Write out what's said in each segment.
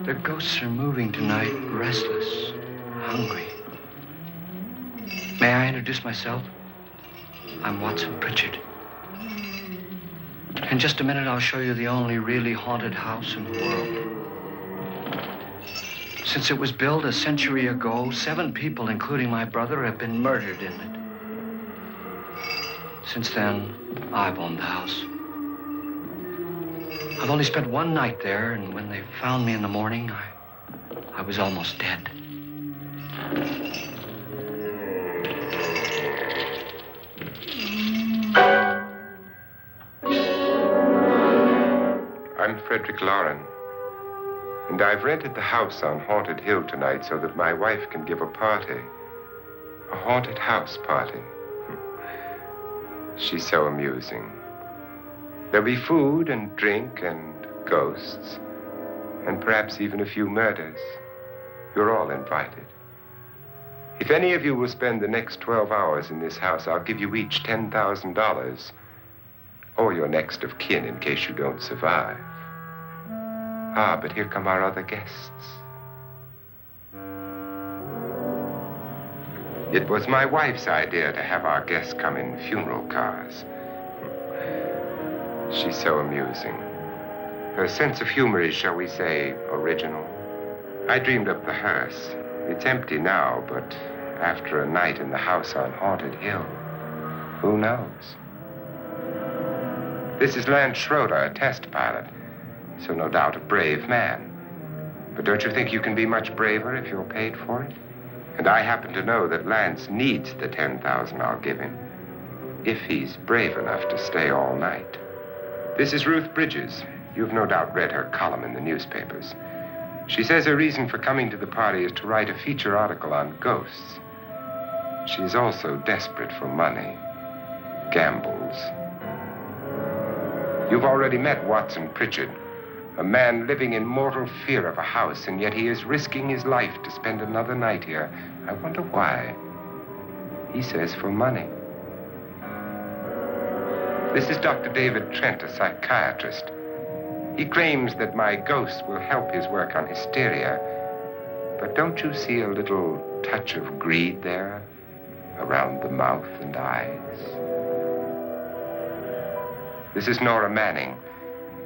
Their ghosts are moving tonight, restless, hungry. May I introduce myself? I'm Watson Pritchard. In just a minute, I'll show you the only really haunted house in the world. Since it was built a century ago, 7 people, including my brother, have been murdered in it. Since then, I've owned the house. I've only spent one night there, and when they found me in the morning, I was almost dead. I'm Frederick Lauren, and I've rented the house on Haunted Hill tonight so that my wife can give a party. A haunted house party. She's so amusing. There'll be food and drink and ghosts, and perhaps even a few murders. You're all invited. If any of you will spend the next 12 hours in this house, I'll give you each $10,000, or your next of kin in case you don't survive. Ah, but here come our other guests. It was my wife's idea to have our guests come in funeral cars. She's so amusing. Her sense of humor is, shall we say, original. I dreamed up the hearse. It's empty now, but after a night in the house on Haunted Hill, who knows? This is Lance Schroeder, a test pilot, so no doubt a brave man. But don't you think you can be much braver if you're paid for it? And I happen to know that Lance needs the $10,000 I'll give him, if he's brave enough to stay all night. This is Ruth Bridges. You've no doubt read her column in the newspapers. She says her reason for coming to the party is to write a feature article on ghosts. She's also desperate for money, gambles. You've already met Watson Pritchard, a man living in mortal fear of a house, and yet he is risking his life to spend another night here. I wonder why. He says for money. This is Dr. David Trent, a psychiatrist. He claims that my ghost will help his work on hysteria. But don't you see a little touch of greed there around the mouth and eyes? This is Nora Manning.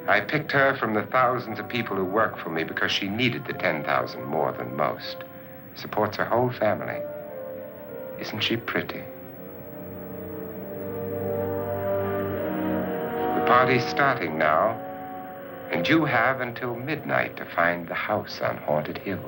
I picked her from the thousands of people who work for me because she needed the $10,000 more than most. Supports her whole family. Isn't she pretty? The party's starting now, and you have until midnight to find the house on Haunted Hill.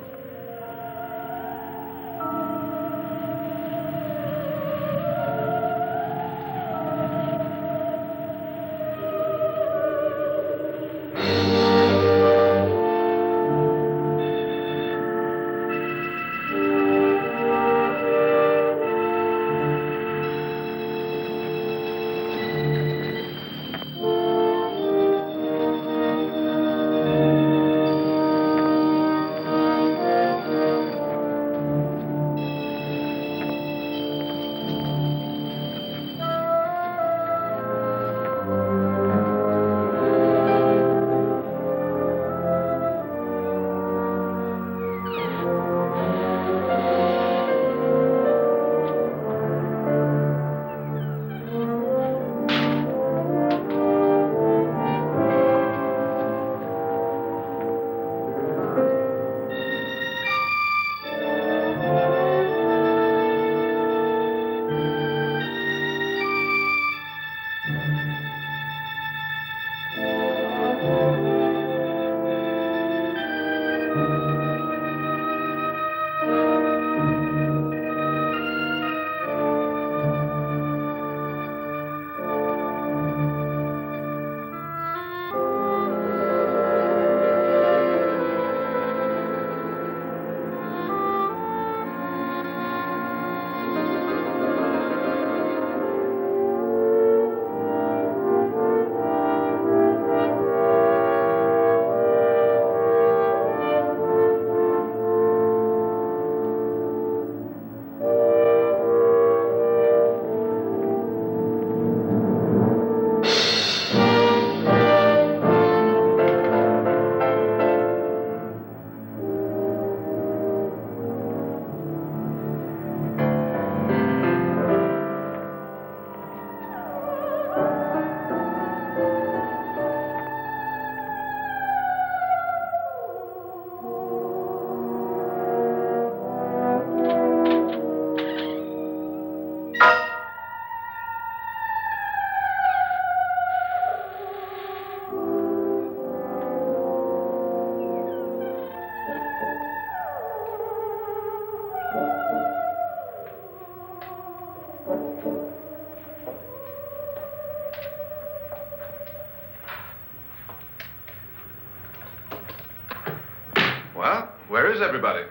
Well, where is everybody?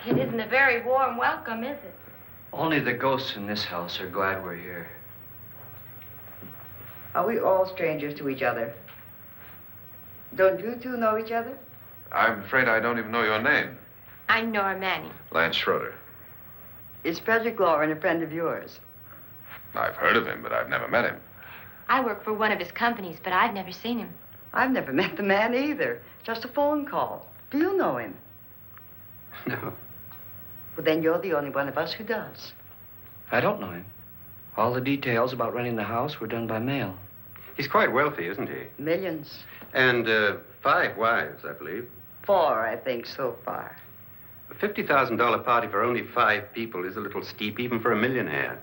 It isn't a very warm welcome, is it? Only the ghosts in this house are glad we're here. Are we all strangers to each other? Don't you two know each other? I'm afraid I don't even know your name. I'm Nora Manning. Lance Schroeder. Is Frederick Lauren a friend of yours? I've heard of him, but I've never met him. I work for one of his companies, but I've never seen him. I've never met the man either. Just a phone call. Do you know him? No. Well, then you're the only one of us who does. I don't know him. All the details about renting the house were done by mail. He's quite wealthy, isn't he? Millions. And 5 wives, I believe. 4, I think, so far. A $50,000 party for only 5 people is a little steep, even for a millionaire.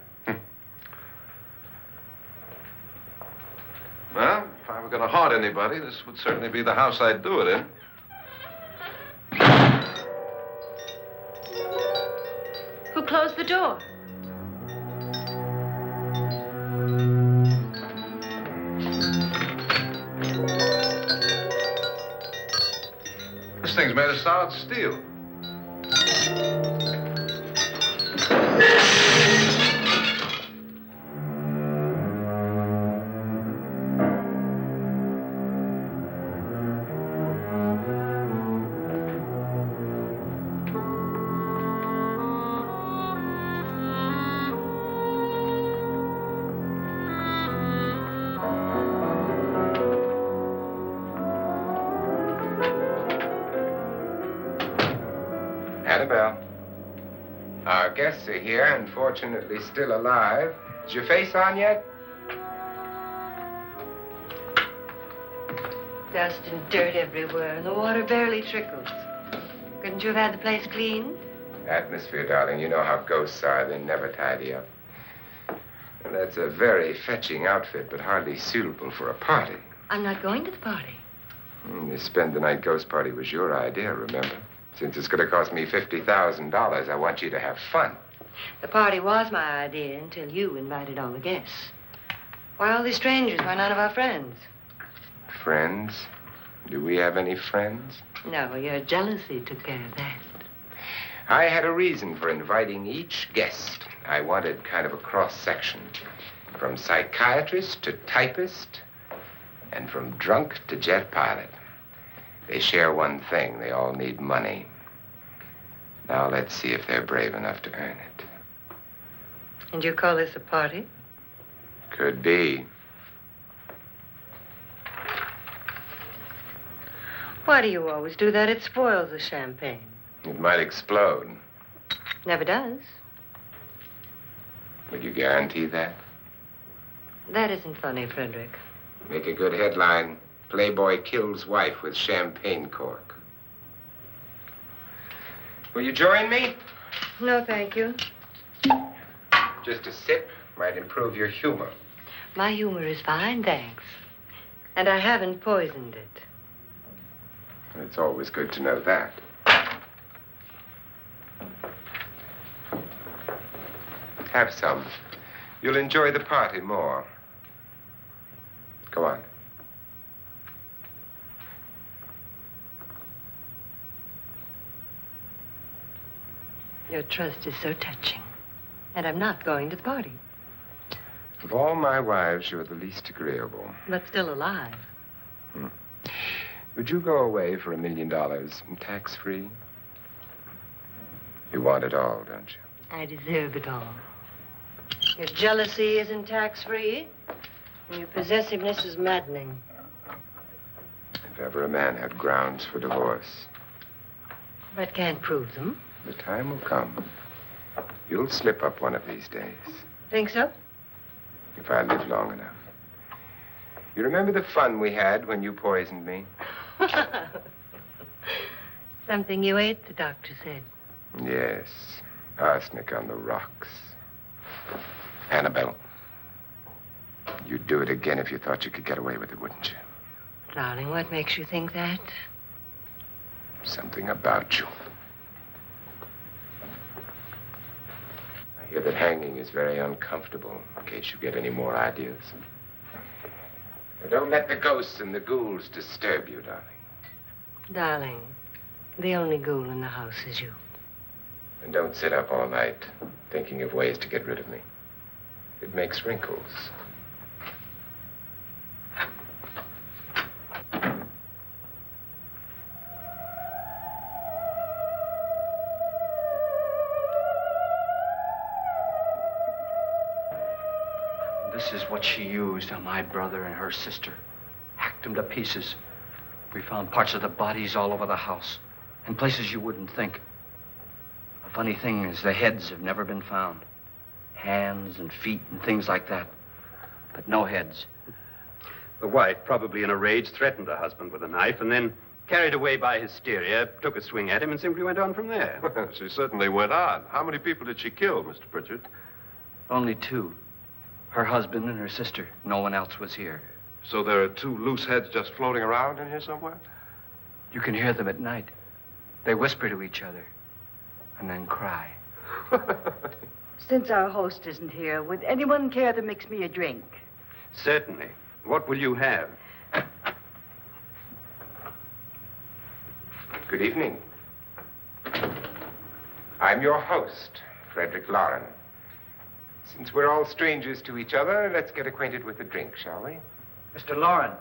Well, if I were going to haunt anybody, this would certainly be the house I'd do it in. Who closed the door? This thing's made of solid steel. Annabelle, our guests are here, unfortunately still alive. Is your face on yet? Dust and dirt everywhere, and the water barely trickles. Couldn't you have had the place cleaned? Atmosphere, darling. You know how ghosts are. They never tidy up. And that's a very fetching outfit, but hardly suitable for a party. I'm not going to the party. The spend-the-night ghost party was your idea, remember? Since it's going to cost me $50,000, I want you to have fun. The party was my idea until you invited all the guests. Why, all these strangers were none of our friends. Friends? Do we have any friends? No, your jealousy took care of that. I had a reason for inviting each guest. I wanted kind of a cross-section. From psychiatrist to typist, and from drunk to jet pilot. They share one thing. They all need money. Now let's see if they're brave enough to earn it. And you call this a party? Could be. Why do you always do that? It spoils the champagne. It might explode. Never does. Will you guarantee that? That isn't funny, Frederick. Make a good headline. Playboy kills wife with champagne cork. Will you join me? No, thank you. Just a sip might improve your humor. My humor is fine, thanks. And I haven't poisoned it. It's always good to know that. Have some. You'll enjoy the party more. Go on. Your trust is so touching. And I'm not going to the party. Of all my wives, you're the least agreeable. But still alive. Would you go away for $1 million tax-free? You want it all, don't you? I deserve it all. Your jealousy isn't tax-free, and your possessiveness is maddening. If ever a man had grounds for divorce. But can't prove them. The time will come. You'll slip up one of these days. Think so? If I live long enough. You remember the fun we had when you poisoned me? Something you ate, the doctor said. Yes. Arsenic on the rocks. Annabelle, you'd do it again if you thought you could get away with it, wouldn't you? Darling, what makes you think that? Something about you. I hear that hanging is very uncomfortable, in case you get any more ideas. Now, don't let the ghosts and the ghouls disturb you, darling. Darling, The only ghoul in the house is you. And don't sit up all night thinking of ways to get rid of me. It makes wrinkles. This is what she used on my brother and her sister. Hacked them to pieces. We found parts of the bodies all over the house, in places you wouldn't think. The funny thing is the heads have never been found. Hands and feet and things like that. But no heads. The wife, probably in a rage, threatened her husband with a knife and then, carried away by hysteria, took a swing at him and simply went on from there. Well, she certainly went on. How many people did she kill, Mr. Pritchard? Only two. Her husband and her sister. No one else was here. So there are two loose heads just floating around in here somewhere? You can hear them at night. They whisper to each other and then cry. Since our host isn't here, would anyone care to mix me a drink? Certainly. What will you have? Good evening. I'm your host, Frederick Lauren. Since we're all strangers to each other, let's get acquainted with a drink, shall we? Mr. Lauren,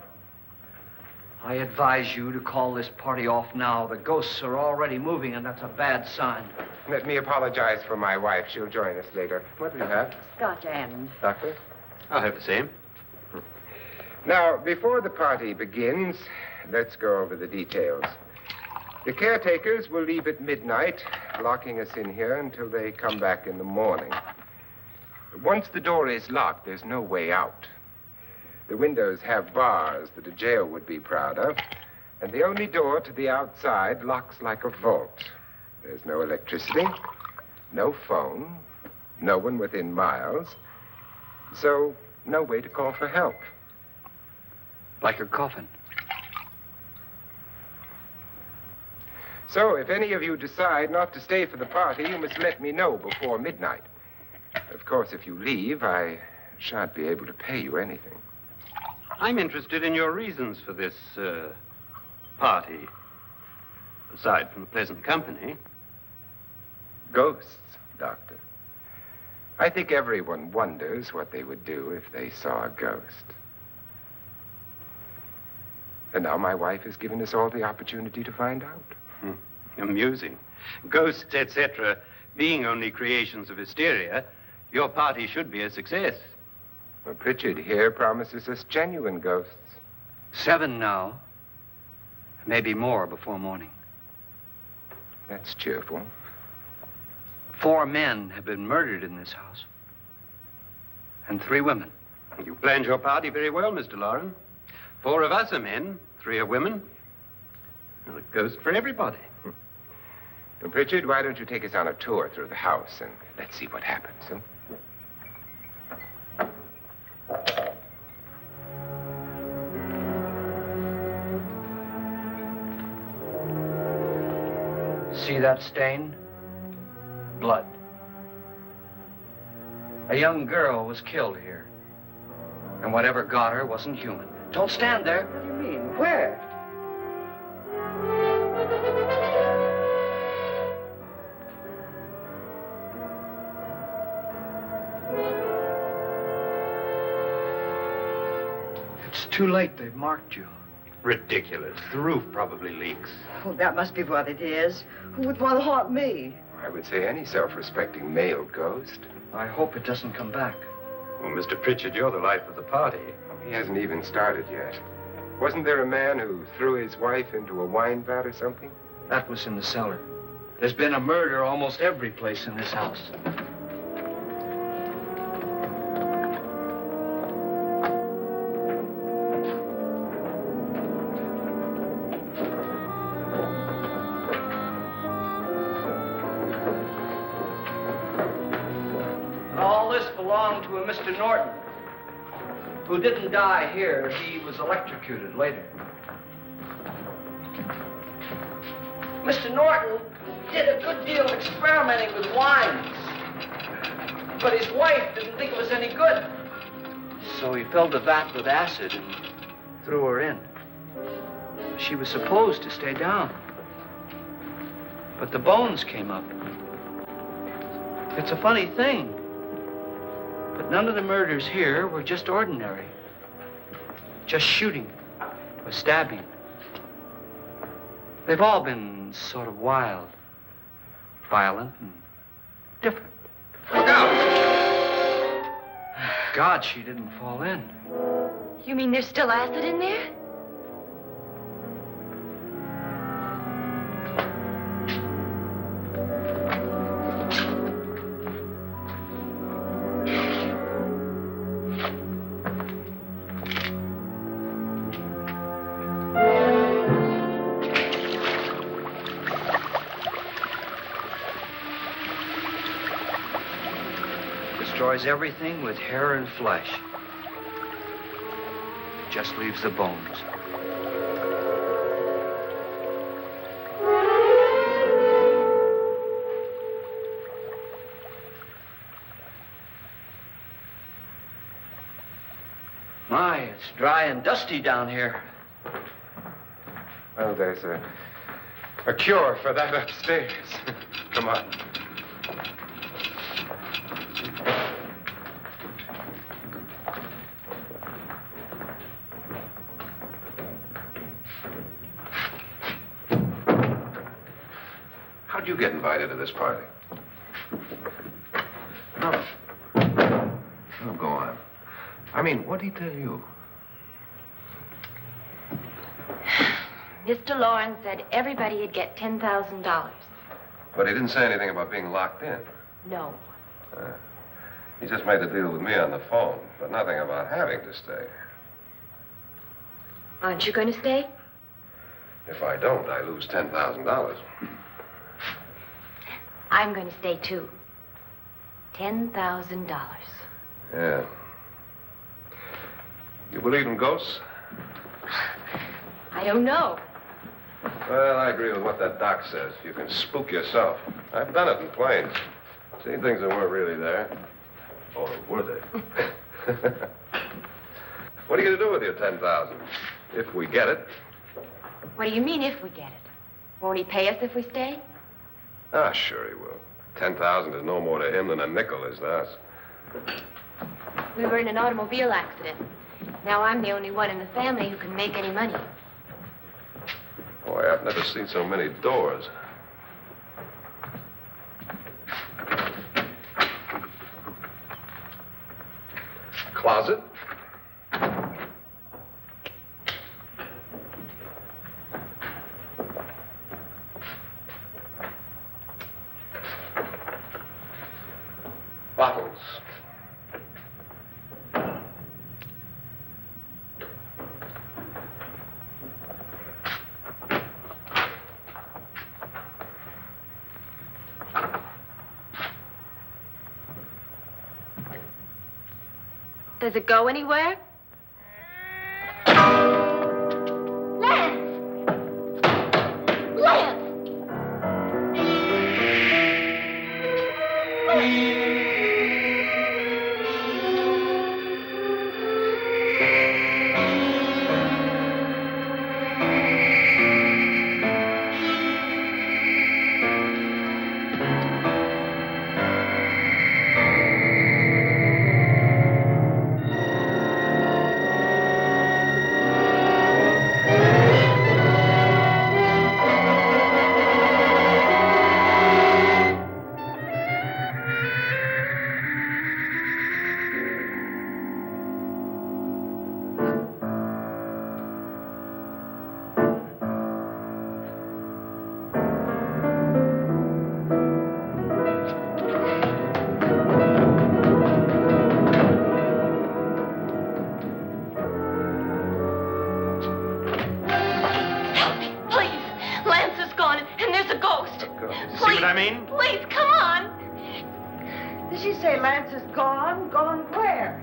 I advise you to call this party off now. The ghosts are already moving, and that's a bad sign. Let me apologize for my wife. She'll join us later. What do you have? Scotch and. Doctor? I'll have the same. Now, before the party begins, let's go over the details. The caretakers will leave at midnight, locking us in here until they come back in the morning. Once the door is locked, there's no way out. The windows have bars that a jail would be proud of, and the only door to the outside locks like a vault. There's no electricity, no phone, no one within miles, so no way to call for help. Like a coffin. So if any of you decide not to stay for the party, you must let me know before midnight. Of course, if you leave, I shan't be able to pay you anything. I'm interested in your reasons for this, party. Aside from the pleasant company. Ghosts, Doctor. I think everyone wonders what they would do if they saw a ghost. And now my wife has given us all the opportunity to find out. Amusing. Ghosts, etc., being only creations of hysteria, your party should be a success. Well, Pritchard here promises us genuine ghosts. 7 now. Maybe more before morning. That's cheerful. 4 men have been murdered in this house. And 3 women. You planned your party very well, Mr. Lauren. 4 of us are men, 3 are women. Well, a ghost for everybody. Well, Pritchard, why don't you take us on a tour through the house and let's see what happens, huh? See that stain? Blood. A young girl was killed here. And whatever got her wasn't human. Don't stand there. What do you mean? Where? It's too late. They've marked you. Ridiculous. The roof probably leaks. Oh, that must be what it is. Who would want to haunt me? I would say any self-respecting male ghost. I hope it doesn't come back. Well, Mr. Pritchard, you're the life of the party. He hasn't even started yet. Wasn't there a man who threw his wife into a wine vat or something? That was in the cellar. There's been a murder almost every place in this house. Belonged to a Mr. Norton, who didn't die here. He was electrocuted later. Mr. Norton did a good deal of experimenting with wines, but his wife didn't think it was any good. So he filled the vat with acid and threw her in. She was supposed to stay down. But the bones came up. It's a funny thing. But none of the murders here were just ordinary. Just shooting or stabbing. They've all been sort of wild, violent, and different. Look out! God, she didn't fall in. You mean there's still acid in there? Destroys everything with hair and flesh. Just leaves the bones. My, it's dry and dusty down here. Well, there's a cure for that upstairs. Come on. How'd you get invited to this party? No. No, go on. I mean, what did he tell you? Mr. Lawrence said everybody'd get $10,000. But he didn't say anything about being locked in. No. He just made the deal with me on the phone, but nothing about having to stay. Aren't you going to stay? If I don't, I lose $10,000. I'm going to stay, too. $10,000. Yeah. You believe in ghosts? I don't know. Well, I agree with what that doc says. You can spook yourself. I've done it in planes. Seen things that weren't really there. Or were they? What are you going to do with your $10,000? If we get it. What do you mean, if we get it? Won't he pay us if we stay? Ah, sure he will. 10,000 is no more to him than a nickel is to us. We were in an automobile accident. Now I'm the only one in the family who can make any money. Boy, I've never seen so many doors. Closet? Bottles. Does it go anywhere? Lance! Lance! Please, come on. Did she say Lance is gone? Gone where?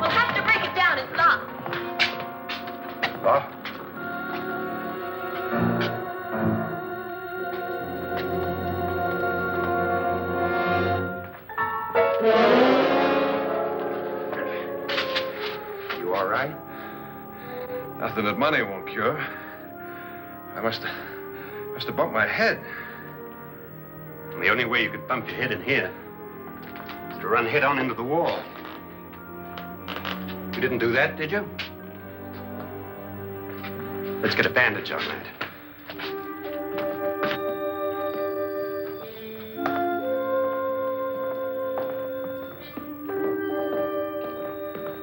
We'll have to break it down. It's locked. Locked? right? Nothing that money won't cure. I must have bumped my head. And the only way you could bump your head in here is to run head on into the wall. You didn't do that, did you? Let's get a bandage on that.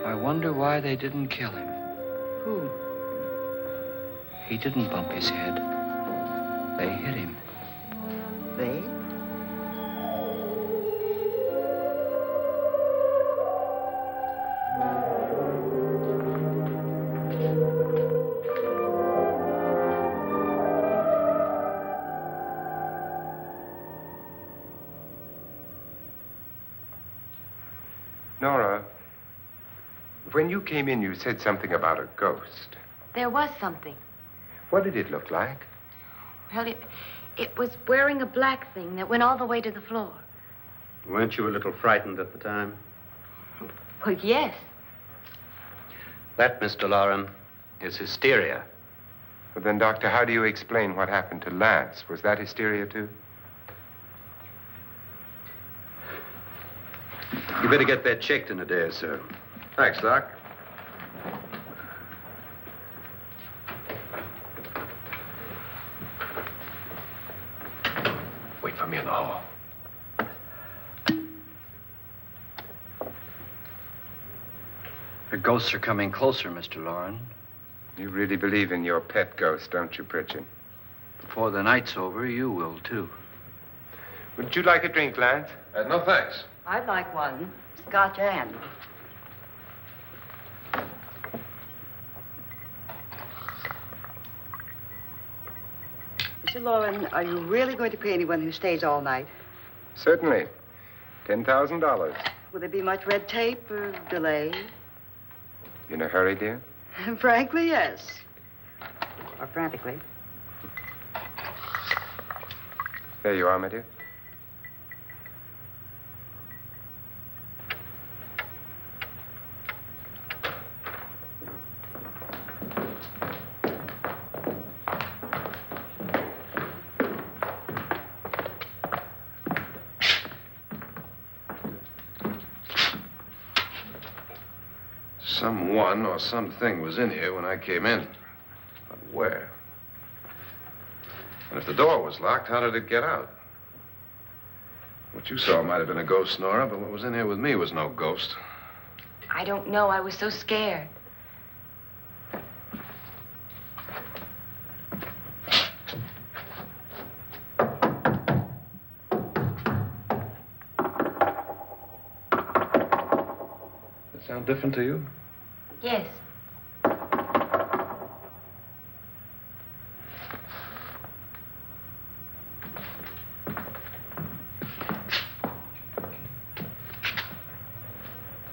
I wonder why they didn't kill him. Who? He didn't bump his head. They hit him. They? Nora, when you came in, you said something about a ghost. There was something. What did it look like? Well, it was wearing a black thing that went all the way to the floor. Weren't you a little frightened at the time? Well, yes. That, Mr. Loren, is hysteria. Well, then, Doctor, how do you explain what happened to Lance? Was that hysteria, too? You better get that checked in a day or so. Thanks, Doc. Wait for me in the hall. The ghosts are coming closer, Mr. Loren. You really believe in your pet ghost, don't you, Pritchard? Before the night's over, you will, too. Would you like a drink, Lance? No, thanks. I'd like one. Scotch and. Mr. Loren, are you really going to pay anyone who stays all night? Certainly. $10,000. Will there be much red tape or delay? In a hurry, dear? Frankly, yes. Or frantically. There you are, my dear. Someone or something was in here when I came in. But where? And if the door was locked, how did it get out? What you saw might have been a ghost, Nora, but what was in here with me was no ghost. I don't know. I was so scared. Does it sound different to you? Yes.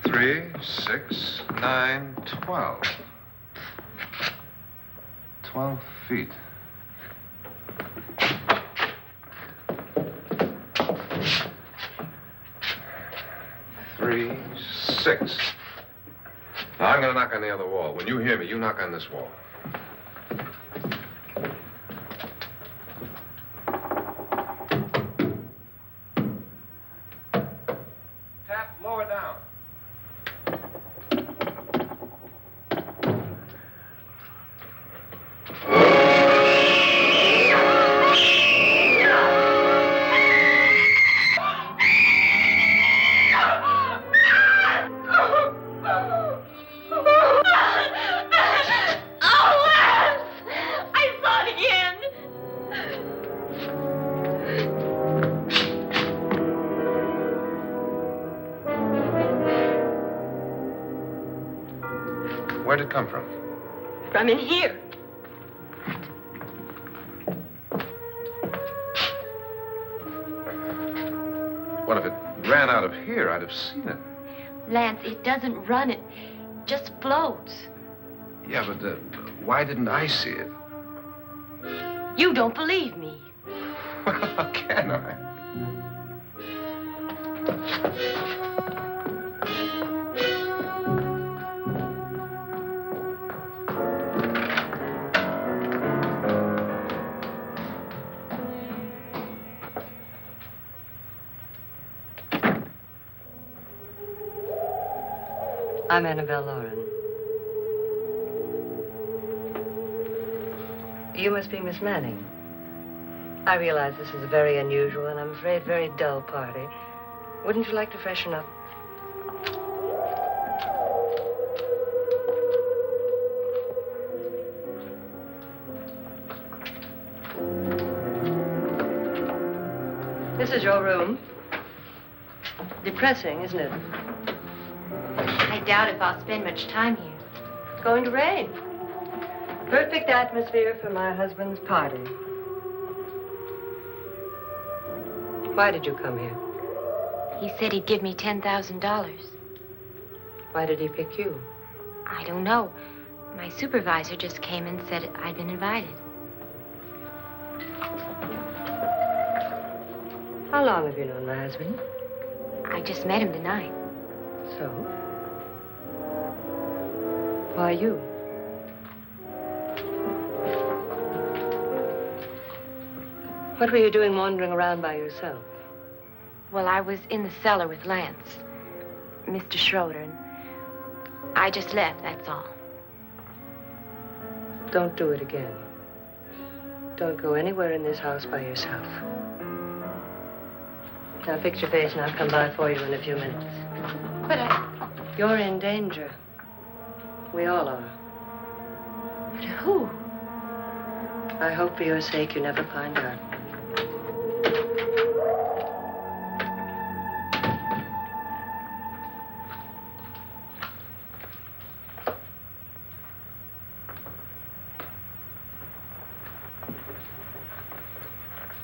Three, 6, 9, 12. 12 feet. Three, 6. Now, I'm going to knock on the other wall. When you hear me, you knock on this wall. Tap lower down. Where'd it come from? From in here. What if it ran out of here? I'd have seen it. Lance, it doesn't run. It just floats. Yeah, but why didn't I see it? You don't believe me. Well, how can I? I'm Annabelle Lauren. You must be Miss Manning. I realize this is a very unusual and I'm afraid very dull party. Wouldn't you like to freshen up? This is your room. Depressing, isn't it? I doubt if I'll spend much time here. It's going to rain. Perfect atmosphere for my husband's party. Why did you come here? He said he'd give me $10,000. Why did he pick you? I don't know. My supervisor just came and said I'd been invited. How long have you known my husband? I just met him tonight. So? Why you? What were you doing wandering around by yourself? Well, I was in the cellar with Lance, Mr. Schroeder, and I just left, that's all. Don't do it again. Don't go anywhere in this house by yourself. Now fix your face and I'll come by for you in a few minutes. But You're in danger. We all are. But who? I hope for your sake you never find out.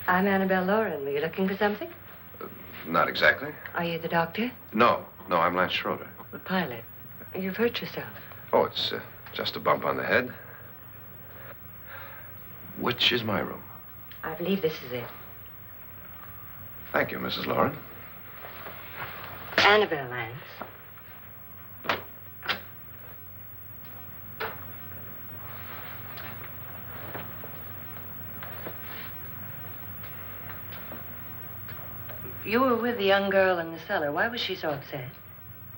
I'm Annabelle Lauren. Were you looking for something? Not exactly. Are you the doctor? No, I'm Lance Schroeder. The pilot. You've hurt yourself. Oh, it's just a bump on the head. Which is my room? I believe this is it. Thank you, Mrs. Lauren. Annabelle Lance. You were with the young girl in the cellar. Why was she so upset?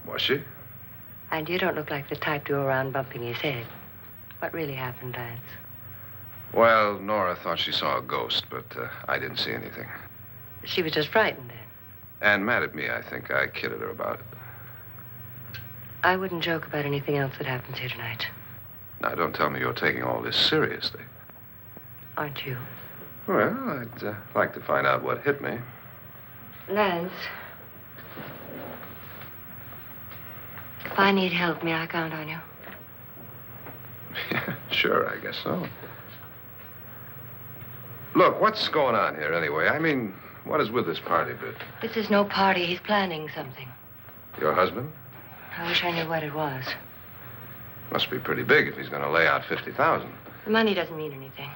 Was she? And you don't look like the type to go around bumping his head. What really happened, Lance? Well, Nora thought she saw a ghost, but I didn't see anything. She was just frightened then. And mad at me, I think. I kidded her about it. I wouldn't joke about anything else that happens here tonight. Now, don't tell me you're taking all this seriously. Aren't you? Well, I'd like to find out what hit me. Lance. If I need help, may I count on you? Yeah, sure, I guess so. Look, what's going on here anyway? I mean, what is with this party bit? This is no party. He's planning something. Your husband? I wish I knew what it was. Must be pretty big if he's going to lay out 50,000. The money doesn't mean anything.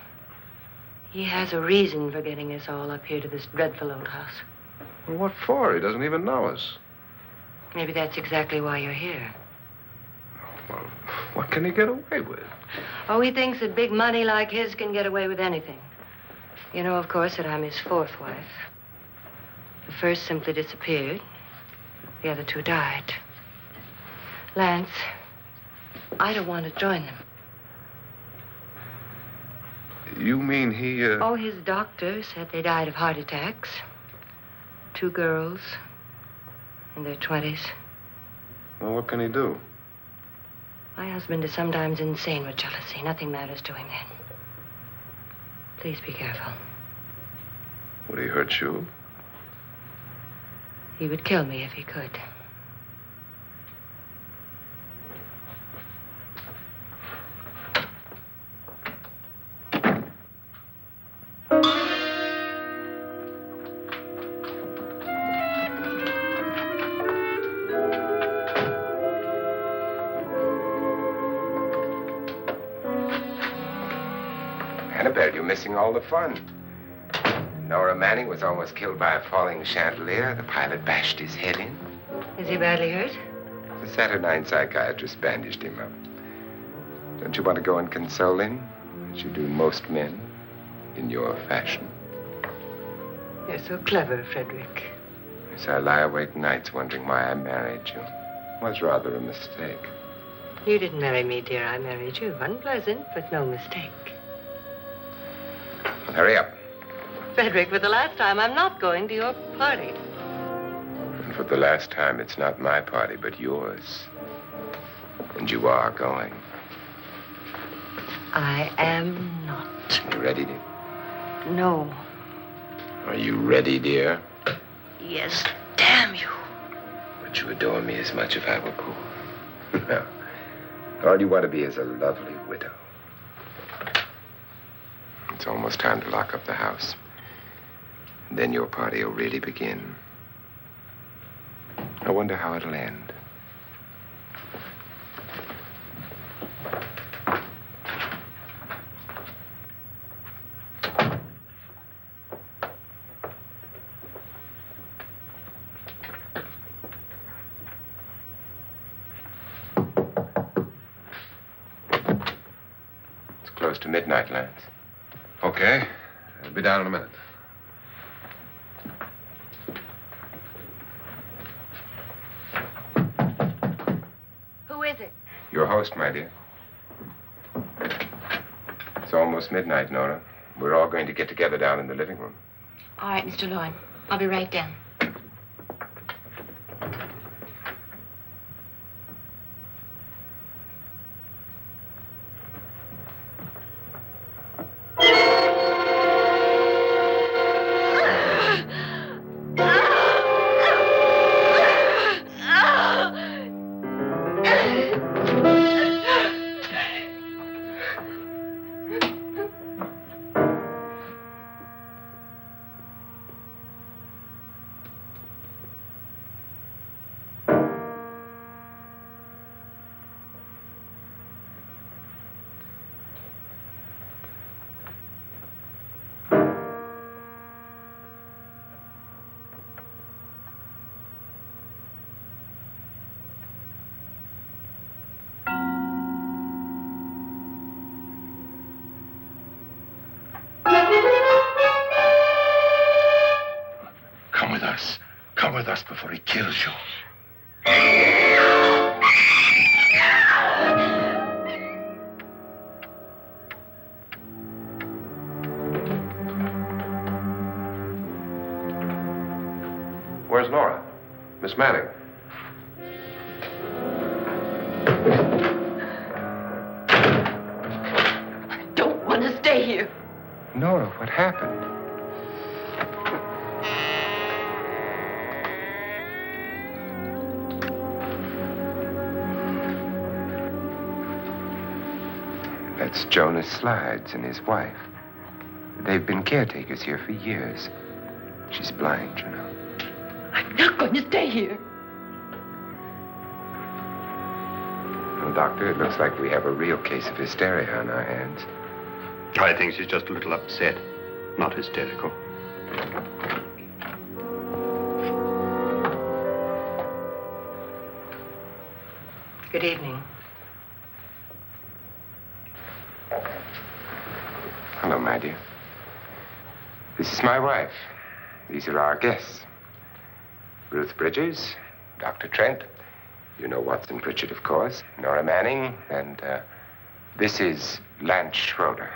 He has a reason for getting us all up here to this dreadful old house. Well, what for? He doesn't even know us. Maybe that's exactly why you're here. Well, what can he get away with? Oh, he thinks that big money like his can get away with anything. You know, of course, that I'm his fourth wife. The first simply disappeared. The other two died. Lance, I don't want to join them. You mean he, Oh, his doctor said they died of heart attacks. 2 girls in their 20s. Well, what can he do? My husband is sometimes insane with jealousy. Nothing matters to him then. Please be careful. Would he hurt you? He would kill me if he could. Annabelle, you're missing all the fun. Nora Manning was almost killed by a falling chandelier. The pilot bashed his head in. Is he badly hurt? The saturnine psychiatrist bandaged him up. Don't you want to go and console him, as you do most men, in your fashion? You're so clever, Frederick. Yes, I lie awake nights wondering why I married you. was rather a mistake. You didn't marry me, dear. I married you. Unpleasant, but no mistake. Hurry up. Frederick, for the last time, I'm not going to your party. And for the last time, it's not my party, but yours. And you are going. I am not. You ready, dear? No. Are you ready, dear? Yes, damn you. Would you adore me as much if I were poor? No. All you want to be is a lovely widow. It's almost time to lock up the house. And then your party will really begin. I wonder how it'll end. It's close to midnight, Lance. Okay. I'll be down in a minute. Who is it? Your host, my dear. It's almost midnight, Nora. We're all going to get together down in the living room. All right, Mr. Lloyd. I'll be right down. Come with us before he kills you. Where's Nora? Miss Manning. I don't want to stay here. Nora, what happened? That's Jonas Slides and his wife. They've been caretakers here for years. She's blind, you know. I'm not going to stay here. Well, Doctor, it looks like we have a real case of hysteria on our hands. I think she's just a little upset, not hysterical. Good evening. Hello, my dear. This is my wife. These are our guests. Ruth Bridges, Dr. Trent. You know Watson Pritchard, of course. Nora Manning, and this is Lance Schroeder.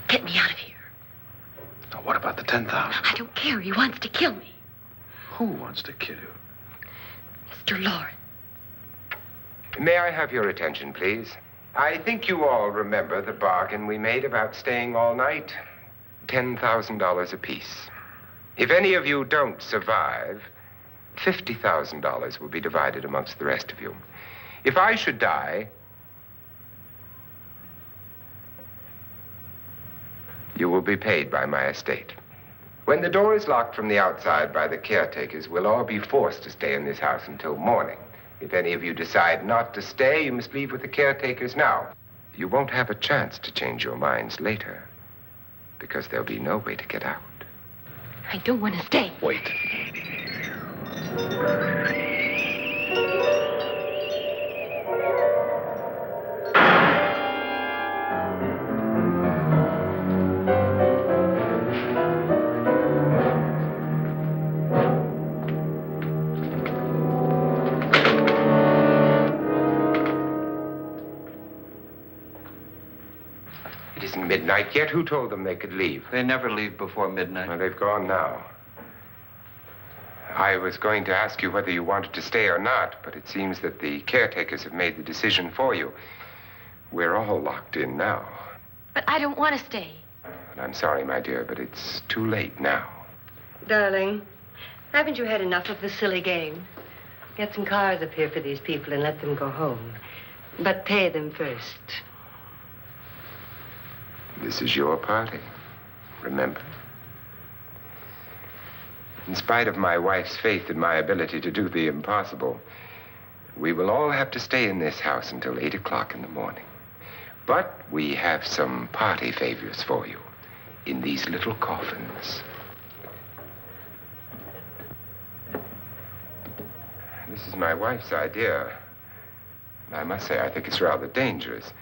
Get me out of here. Now, what about the 10,000? I don't care. He wants to kill me. Who wants to kill you? Mr. Lawrence. May I have your attention, please? I think you all remember the bargain we made about staying all night. $10,000 apiece. If any of you don't survive, $50,000 will be divided amongst the rest of you. If I should die, you will be paid by my estate. When the door is locked from the outside by the caretakers, we'll all be forced to stay in this house until morning. If any of you decide not to stay, you must leave with the caretakers now. You won't have a chance to change your minds later, because there'll be no way to get out. I don't want to stay. Wait. midnight yet? Who told them they could leave? They never leave before midnight. Well, they've gone now. I was going to ask you whether you wanted to stay or not, but it seems that the caretakers have made the decision for you. We're all locked in now. But I don't want to stay. And I'm sorry, my dear, but it's too late now. Darling, haven't you had enough of the silly game? Get some cars up here for these people and let them go home. But pay them first. This is your party, remember? In spite of my wife's faith in my ability to do the impossible, we will all have to stay in this house until 8 o'clock in the morning. But we have some party favors for you in these little coffins. This is my wife's idea. I must say, I think it's rather dangerous.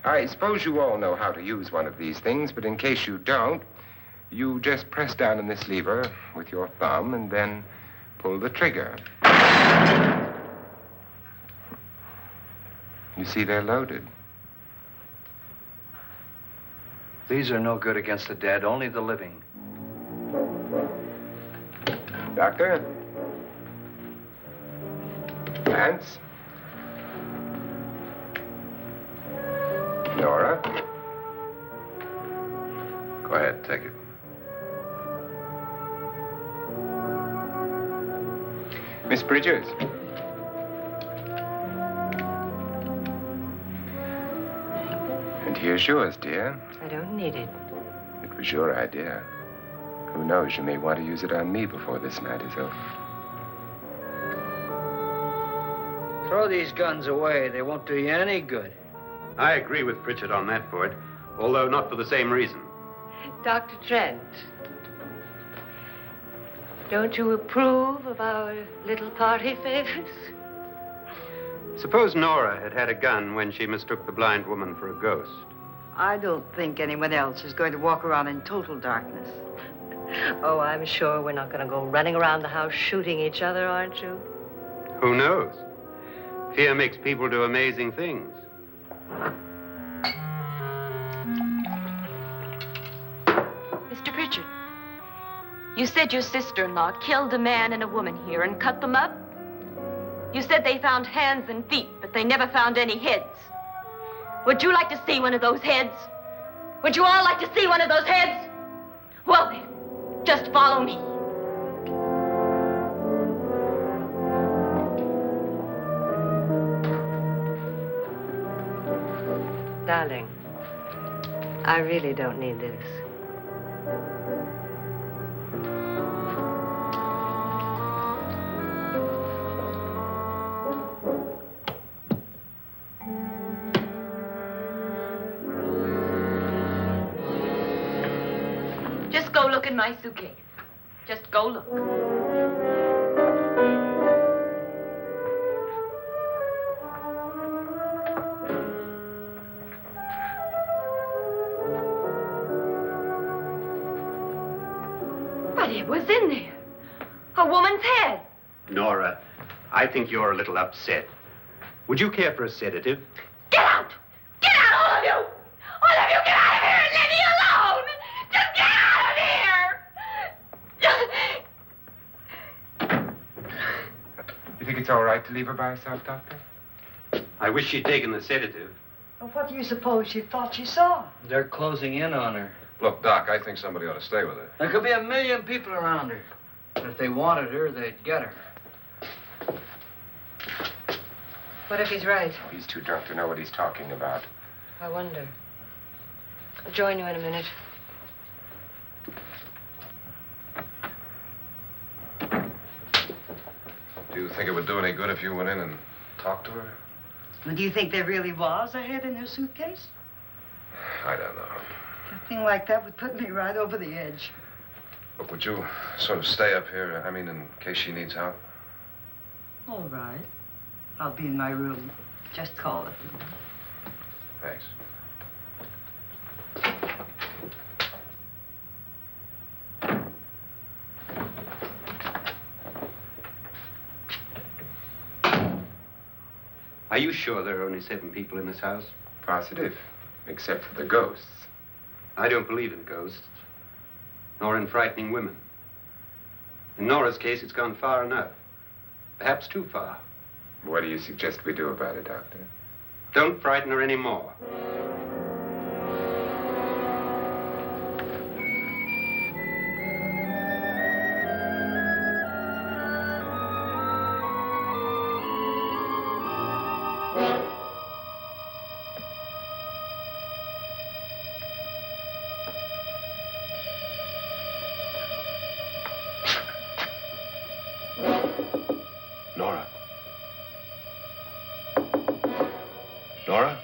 I suppose you all know how to use one of these things, but in case you don't, you just press down on this lever with your thumb and then pull the trigger. You see, they're loaded. These are no good against the dead, only the living. Doctor? Lance? Nora? Go ahead, take it. Miss Bridges? And here's yours, dear. I don't need it. It was your idea. Who knows, you may want to use it on me before this night is over. Throw these guns away. They won't do you any good. I agree with Pritchard on that point, although not for the same reason. Dr. Trent, don't you approve of our little party favors? Suppose Nora had had a gun when she mistook the blind woman for a ghost. I don't think anyone else is going to walk around in total darkness. Oh, I'm sure we're not going to go running around the house shooting each other, aren't you? Who knows? Fear makes people do amazing things. Mr. Pritchard, you said your sister-in-law killed a man and a woman here and cut them up? You said they found hands and feet, but they never found any heads. Would you like to see one of those heads? Would you all like to see one of those heads? Well then, just follow me. Darling, I really don't need this. Just go look in my suitcase. Just go look. But it was in there. A woman's head. Nora, I think you're a little upset. Would you care for a sedative? Get out! Get out, all of you! All of you, get out of here and leave me alone! Just get out of here! You think it's all right to leave her by herself, Doctor? I wish she'd taken the sedative. Well, what do you suppose she thought she saw? They're closing in on her. Look, Doc, I think somebody ought to stay with her. There could be 1 million people around her. But if they wanted her, they'd get her. What if he's right? Oh, he's too drunk to know what he's talking about. I wonder. I'll join you in a minute. Do you think it would do any good if you went in and talked to her? Well, do you think there really was a head in her suitcase? I don't know. A thing like that would put me right over the edge. Look, would you sort of stay up here, I mean, in case she needs help? All right. I'll be in my room. Just call it. Thanks. Are you sure there are only 7 people in this house? Positive, except for the ghosts. I don't believe in ghosts, nor in frightening women. In Nora's case, it's gone far enough. Perhaps too far. What do you suggest we do about it, Doctor? Don't frighten her anymore. Nora? Nora?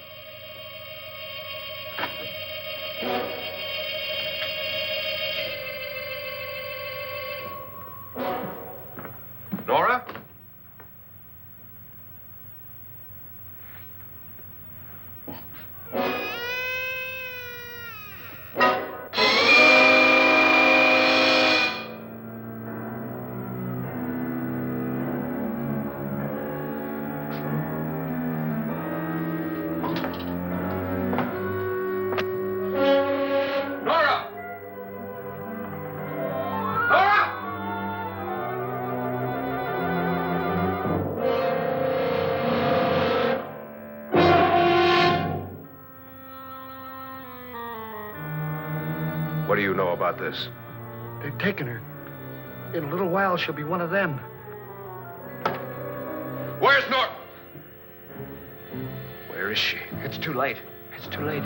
Nora? What do you know about this? They've taken her. In a little while, she'll be one of them. Where's Norton? Where is she? It's too late. It's too late.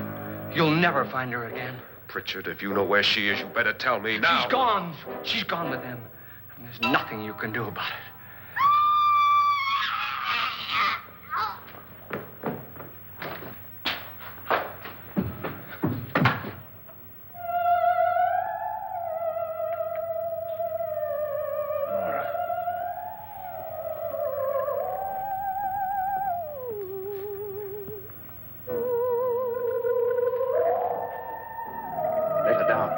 You'll never find her again. Pritchard, if you know where she is, you better tell me now. She's gone. She's gone with them. And there's nothing you can do about it. Let her down.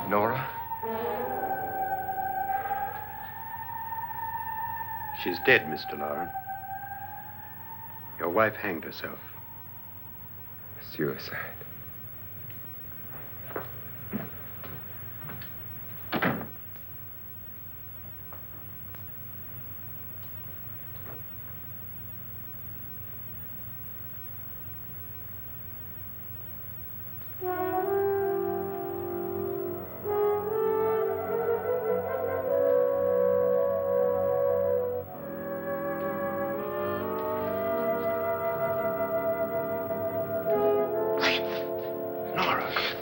Nora? She's dead, Mr. Lauren. Your wife hanged herself. Suicide.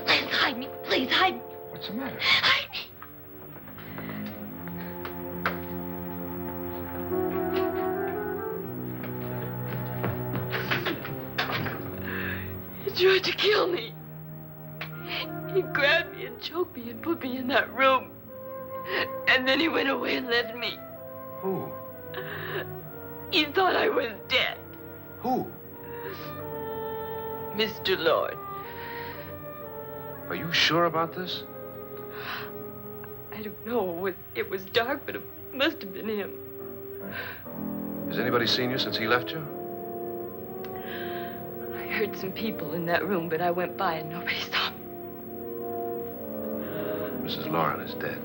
Please hide me. Please hide me. What's the matter? Hide me. He tried to kill me. He grabbed me and choked me and put me in that room. And then he went away and left me. Who? He thought I was dead. Who? Mr. Lord. Are you sure about this? I don't know. It was dark, but it must have been him. Has anybody seen you since he left you? I heard some people in that room, but I went by and nobody saw me. Mrs. Lauren is dead.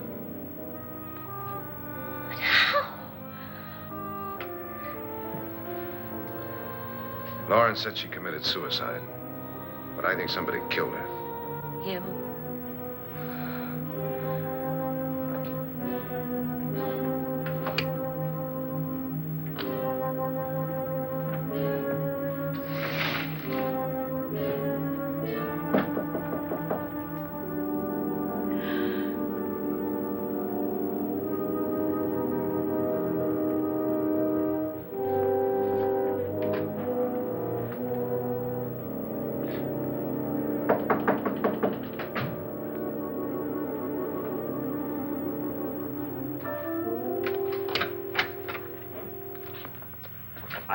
But how? Lauren said she committed suicide, but I think somebody killed her. Him?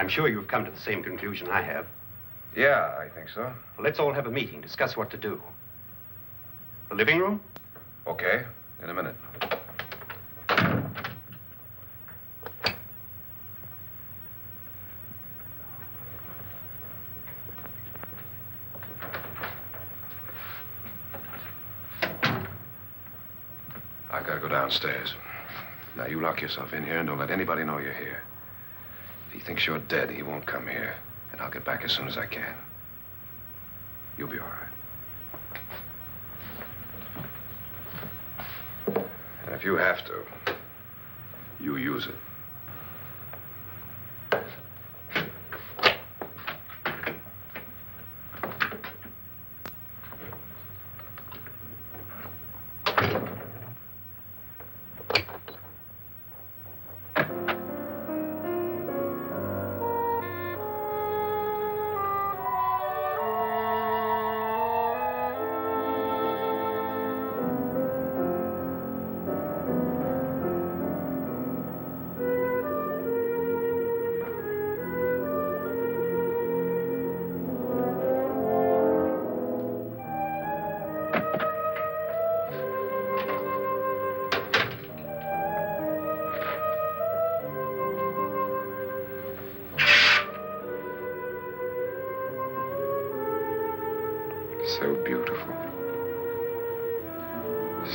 I'm sure you've come to the same conclusion I have. Yeah, I think so. Well, let's all have a meeting, discuss what to do. The living room? Okay, in a minute. I gotta go downstairs. Now, you lock yourself in here and don't let anybody know you're here. If he thinks you're dead, he won't come here. And I'll get back as soon as I can. You'll be all right. And if you have to, you use it. So beautiful.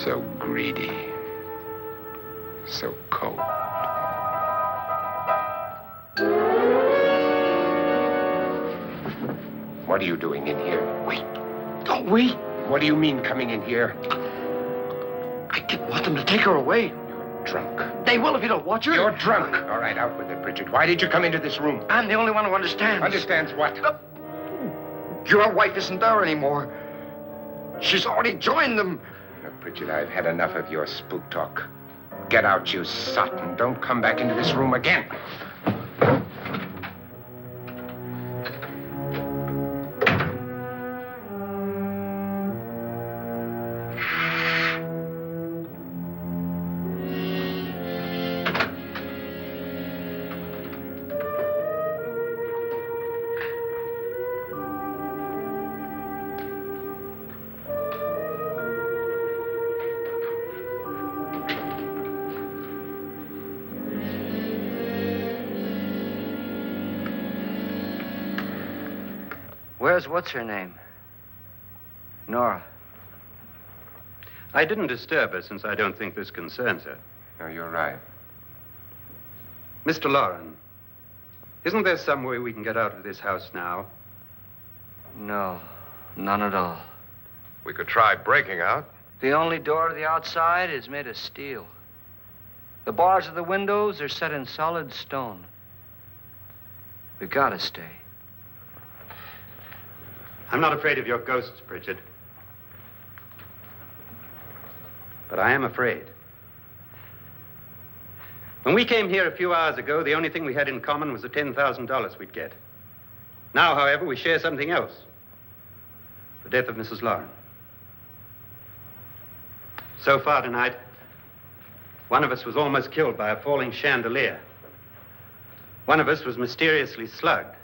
So greedy. So cold. What are you doing in here? Wait. Don't we? What do you mean coming in here? I didn't want them to take her away. You're drunk. They will if you don't watch her. You're drunk. All right, out with it, Bridget. Why did you come into this room? I'm the only one who understands. Understands what? Your wife isn't there anymore. She's already joined them. Look, Bridget, I've had enough of your spook talk. Get out, you sot, and don't come back into this room again. Where's what's-her-name? Nora. I didn't disturb her since I don't think this concerns her. No, you're right. Mr. Loren, isn't there some way we can get out of this house now? No, none at all. We could try breaking out. The only door to the outside is made of steel. The bars of the windows are set in solid stone. We gotta stay. I'm not afraid of your ghosts, Bridget. But I am afraid. When we came here a few hours ago, the only thing we had in common was the $10,000 we'd get. Now, however, we share something else. The death of Mrs. Loren. So far tonight, one of us was almost killed by a falling chandelier. One of us was mysteriously slugged.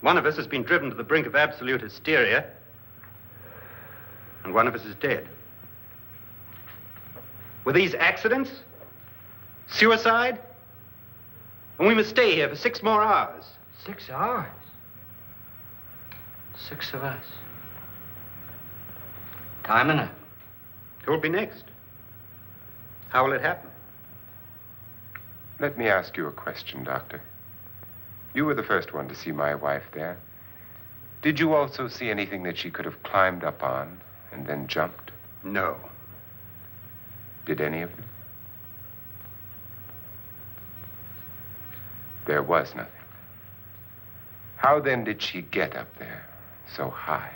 One of us has been driven to the brink of absolute hysteria, and one of us is dead. Were these accidents? Suicide? And we must stay here for 6 more hours. 6 hours? 6 of us. Time enough. Who'll be next? How will it happen? Let me ask you a question, Doctor. You were the first one to see my wife there. Did you also see anything that she could have climbed up on and then jumped? No. Did any of you? There was nothing. How then did she get up there so high?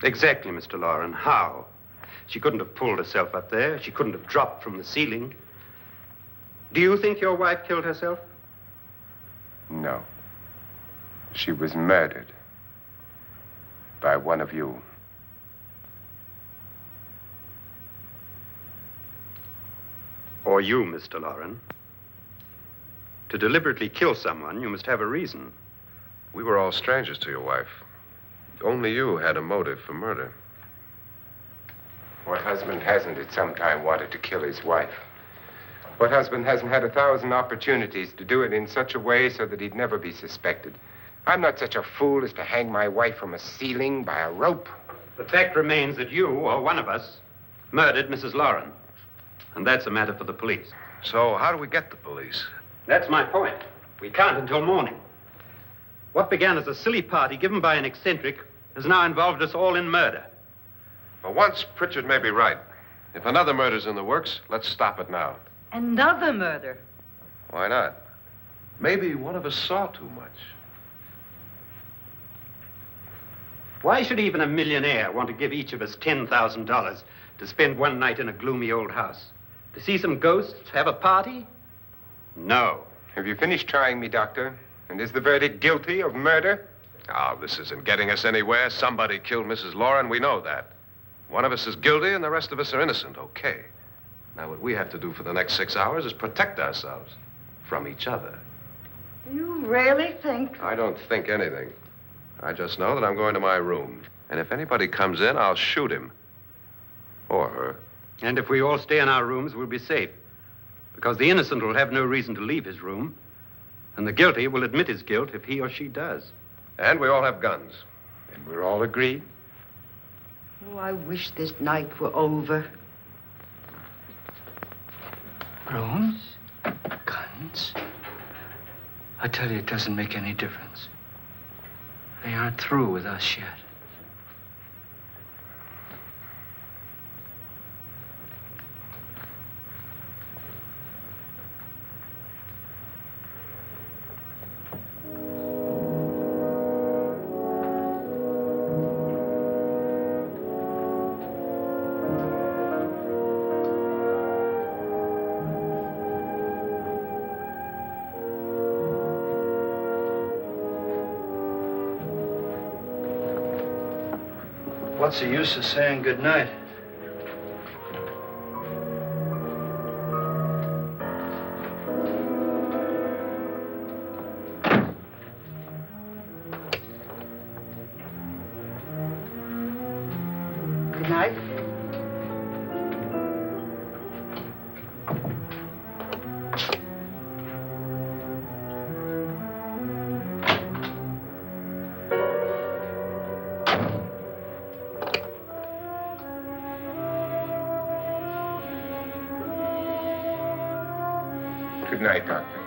Exactly, Mr. Loren. How? She couldn't have pulled herself up there. She couldn't have dropped from the ceiling. Do you think your wife killed herself? No. She was murdered by one of you. Or you, Mr. Loren. To deliberately kill someone, you must have a reason. We were all strangers to your wife. Only you had a motive for murder. What husband hasn't at some time wanted to kill his wife? What husband hasn't had 1,000 opportunities to do it in such a way so that he'd never be suspected? I'm not such a fool as to hang my wife from a ceiling by a rope. The fact remains that you, or one of us, murdered Mrs. Lauren. And that's a matter for the police. So how do we get the police? That's my point. We can't until morning. What began as a silly party given by an eccentric has now involved us all in murder. For once, Pritchard may be right. If another murder's in the works, let's stop it now. Another murder? Why not? Maybe one of us saw too much. Why should even a millionaire want to give each of us $10,000 to spend one night in a gloomy old house? To see some ghosts, have a party? No. Have you finished trying me, Doctor? And is the verdict guilty of murder? Oh, this isn't getting us anywhere. Somebody killed Mrs. Lauren. We know that. One of us is guilty and the rest of us are innocent. Okay. Now, what we have to do for the next 6 hours is protect ourselves from each other. You really think? I don't think anything. I just know that I'm going to my room. And if anybody comes in, I'll shoot him. Or her. And if we all stay in our rooms, we'll be safe. Because the innocent will have no reason to leave his room. And the guilty will admit his guilt if he or she does. And we all have guns. And we're all agreed? Oh, I wish this night were over. Rooms? Guns? I tell you, it doesn't make any difference. They aren't through with us yet. What's the use of saying good night? Good night. Good night, Doctor.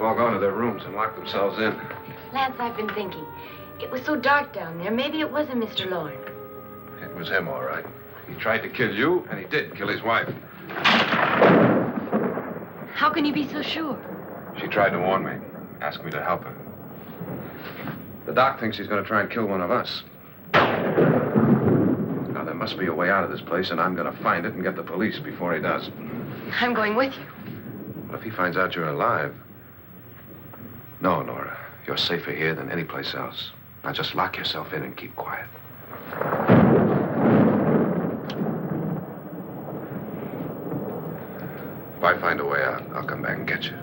all gone to their rooms and locked themselves in. Lance, I've been thinking. It was so dark down there. Maybe it wasn't Mr. Lorne. It was him, all right. He tried to kill you, and he did kill his wife. How can you be so sure? She tried to warn me, asked me to help her. The doc thinks he's going to try and kill one of us. Now, there must be a way out of this place, and I'm going to find it and get the police before he does. I'm going with you. What if he finds out you're alive? No, Nora. You're safer here than any place else. Now just lock yourself in and keep quiet. If I find a way out, I'll come back and get you.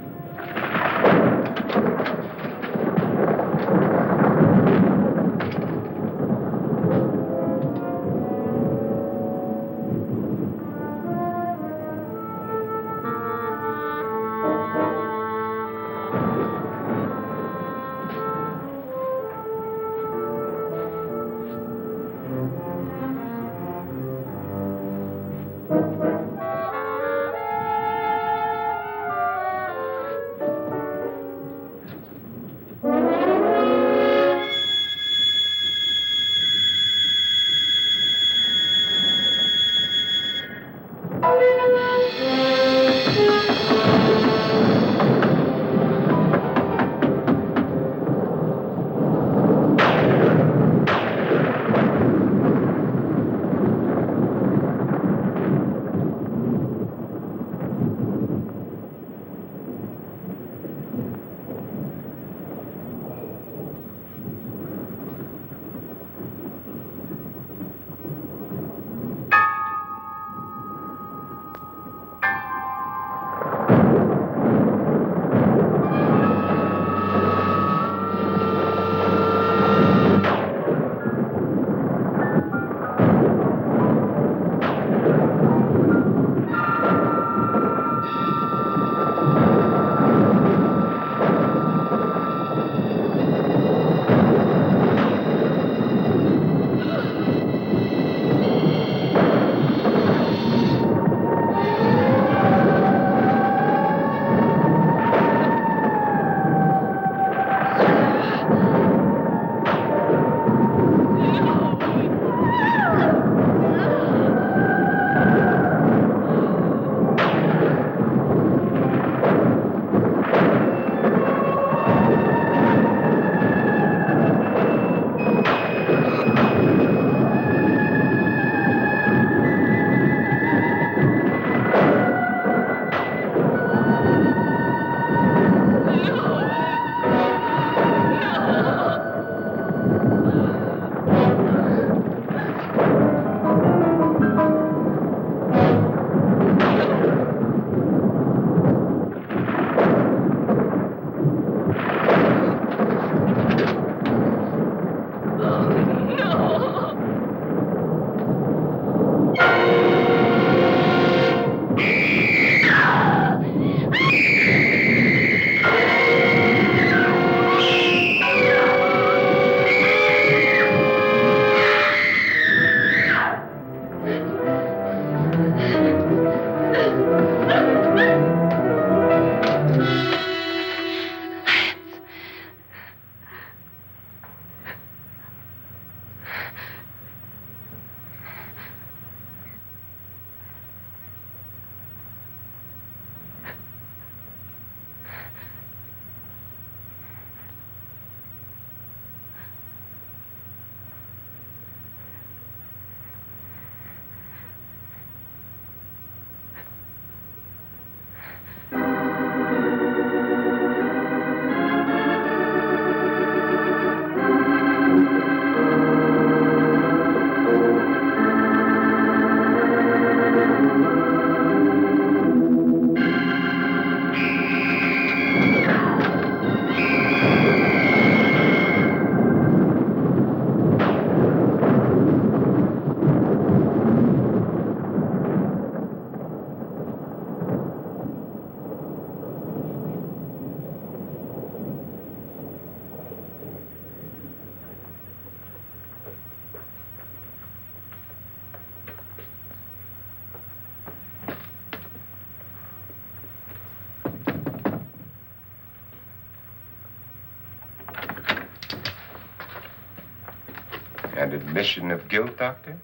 An admission of guilt, Doctor?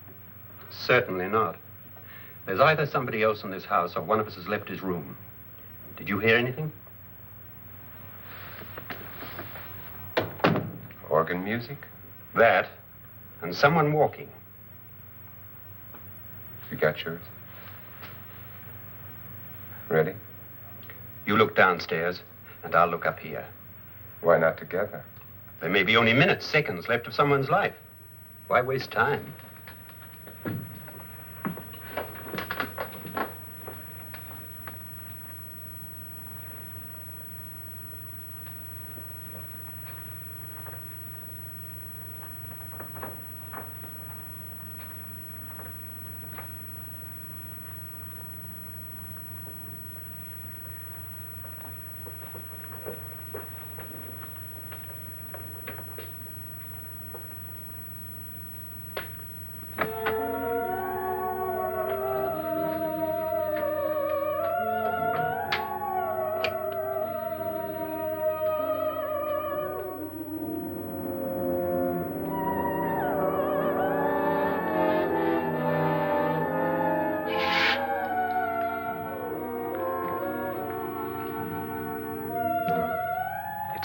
Certainly not. There's either somebody else in this house or one of us has left his room. Did you hear anything? Organ music? That, and someone walking. You got yours? Ready? You look downstairs, and I'll look up here. Why not together? There may be only minutes, seconds left of someone's life. Why waste time?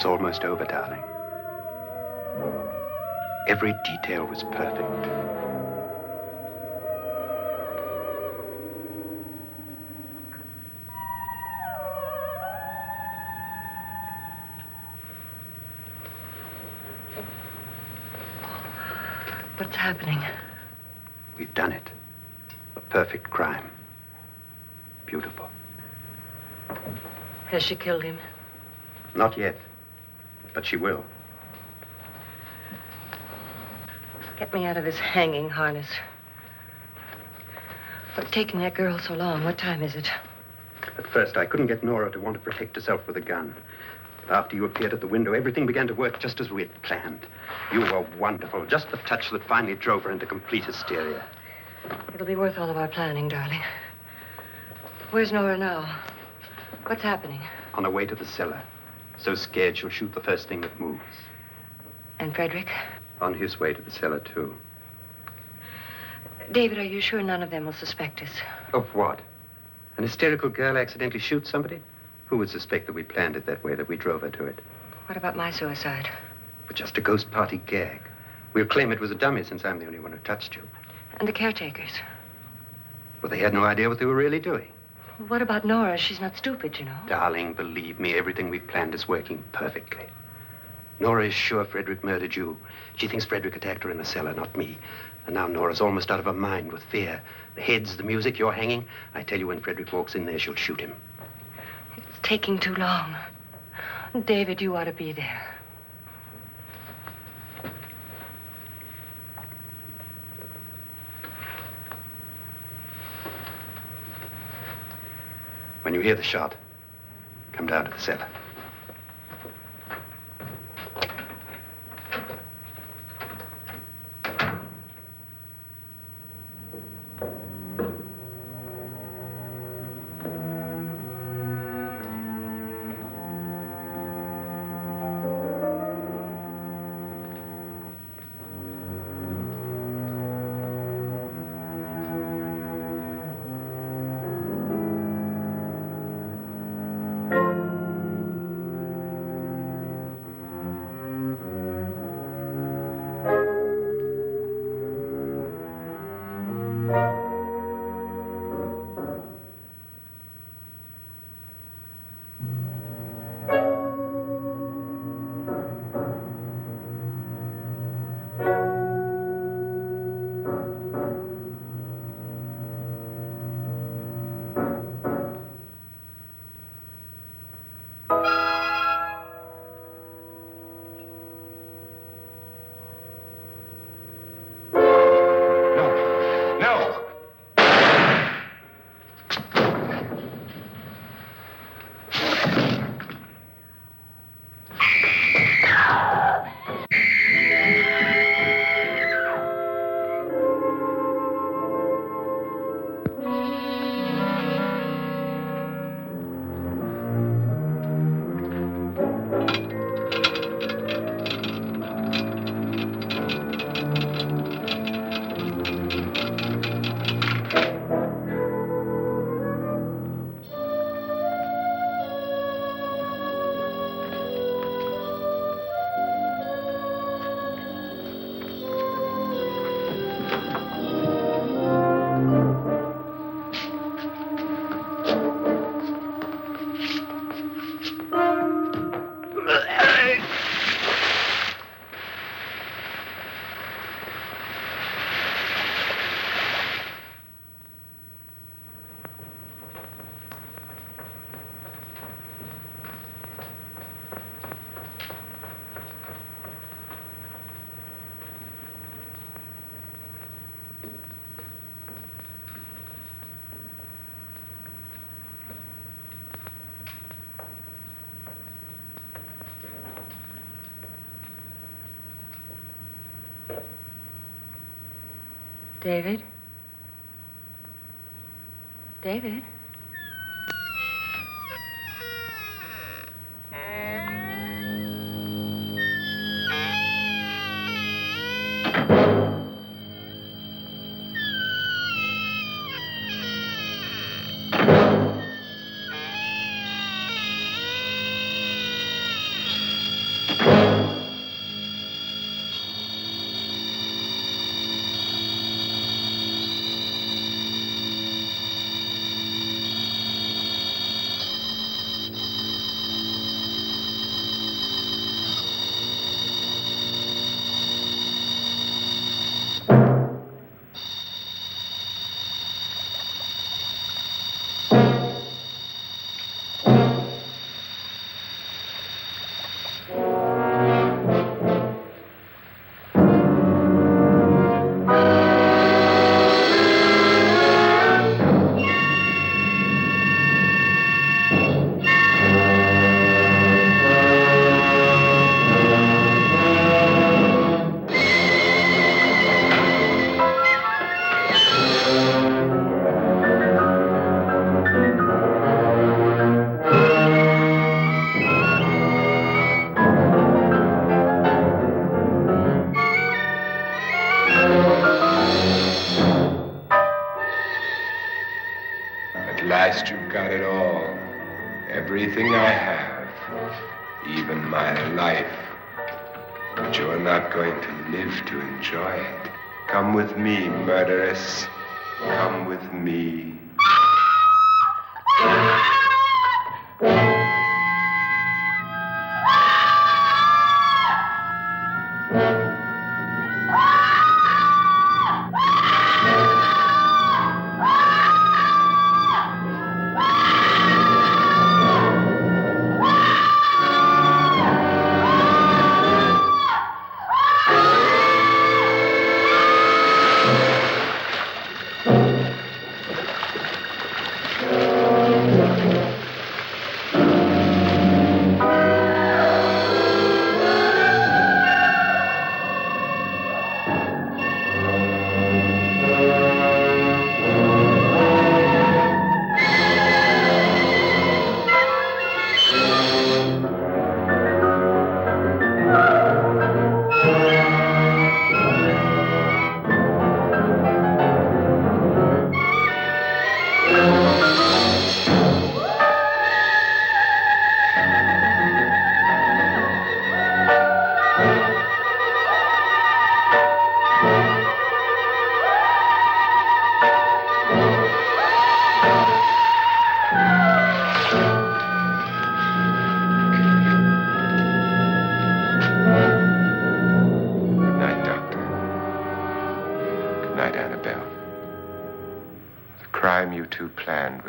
It's almost over, darling. Every detail was perfect. What's happening? We've done it. A perfect crime. Beautiful. Has she killed him? Not yet, but she will. Get me out of this hanging harness. What's taking that girl so long? What time is it? At first, I couldn't get Nora to want to protect herself with a gun. But after you appeared at the window, everything began to work just as we had planned. You were wonderful. Just the touch that finally drove her into complete hysteria. It'll be worth all of our planning, darling. Where's Nora now? What's happening? On her way to the cellar. So scared she'll shoot the first thing that moves. And Frederick? On his way to the cellar, too. David, are you sure none of them will suspect us? Of what? An hysterical girl accidentally shoots somebody? Who would suspect that we planned it that way, that we drove her to it? What about my suicide? But just a ghost party gag. We'll claim it was a dummy since I'm the only one who touched you. And the caretakers? Well, they had no idea what they were really doing. What about Nora? She's not stupid, you know. Darling, believe me, everything we've planned is working perfectly. Nora is sure Frederick murdered you. She thinks Frederick attacked her in the cellar, not me. And now Nora's almost out of her mind with fear. The heads, the music, you're hanging. I tell you, when Frederick walks in there, she'll shoot him. It's taking too long. David, you ought to be there. When you hear the shot, come down to the cellar. David? David? last you've got it all. Everything I have. Even my life. But you're not going to live to enjoy it. Come with me, murderess. Come with me.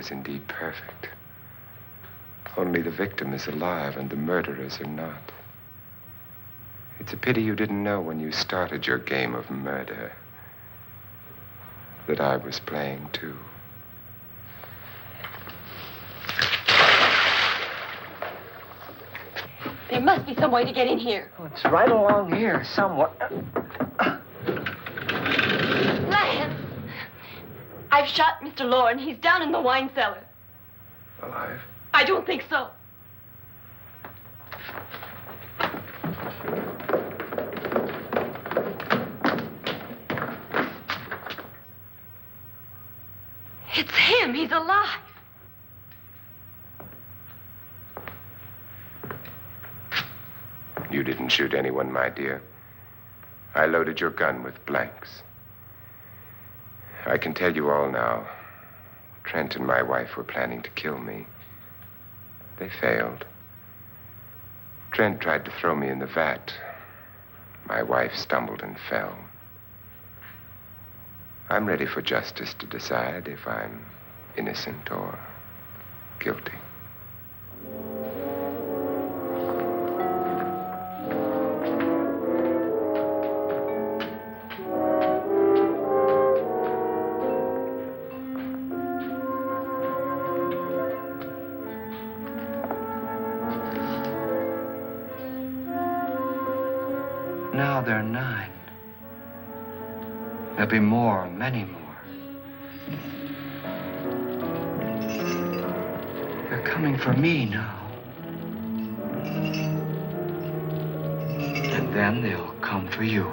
Was indeed perfect. Only the victim is alive and the murderers are not. It's a pity you didn't know when you started your game of murder that I was playing too. There must be some way to get in here. Oh, it's right along here somewhere. Lance! I've shot Mr. Loren. He's down in the wine cellar. Alive? I don't think so. It's him. He's alive. You didn't shoot anyone, my dear. I loaded your gun with blanks. I can tell you all now. Trent and my wife were planning to kill me. They failed. Trent tried to throw me in the vat. My wife stumbled and fell. I'm ready for justice to decide if I'm innocent or guilty. Now there are 9. There'll be more, many more. They're coming for me now. And then they'll come for you.